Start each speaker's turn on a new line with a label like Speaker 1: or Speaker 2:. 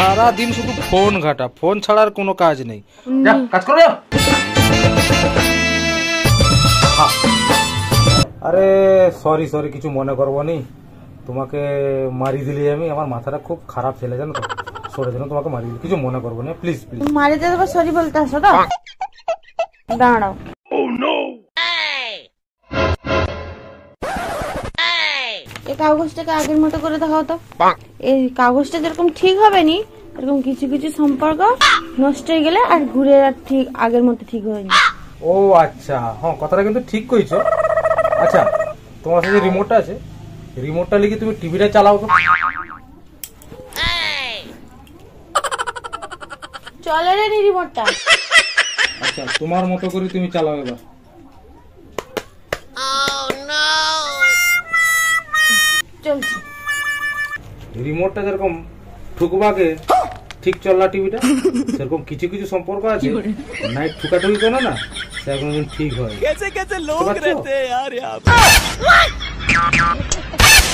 Speaker 1: সারা দিন শুধু ফোন ঘাটা, ফোন ছাড়া আর কোনো কাজ নেই। যা কাজ করো। আরে সরি সরি, কিছু মনে করবো নি। তোমাকে মারি দিলি আমি, আমার মাথাটা খুব খারাপ ছেলে জানো তো, সরে জন্য তোমাকে মারি দিলি, কিছু মনে করবো না প্লিজ প্লিজ।
Speaker 2: মারি দিতে তো সরি বলতে আসো তো। দাঁড়াও। এই কাগজটাকে আগের মতো করে দেখাও তো। এই কাগজটা যেরকম ঠিক হবে নি, এরকম কিছু কিছু সম্পর্ক নষ্ট হয়ে গেলে আর ঘুরে আর ঠিক আগের মতো ঠিক হয়নি।
Speaker 1: ও আচ্ছা, হ্যাঁ কথাটা কিন্তু ঠিক কইছো। আচ্ছা তোমার সাথে রিমোটটা আছে, রিমোটটা লিখে তুমি টিভিটা চালাও তো।
Speaker 2: চলে রে রিমোটটা।
Speaker 1: আচ্ছা তোমার মতো করে তুমি চালাও এবার।
Speaker 2: চলছে।
Speaker 1: রিমোটটা যেরকম ঠুকবাকে ঠিক চললা টিভিটা, সেরকম কিছু কিছু সম্পর্ক আছে নাইট ঠুকাঠুকি করে না, সে এখন ঠিক হয়।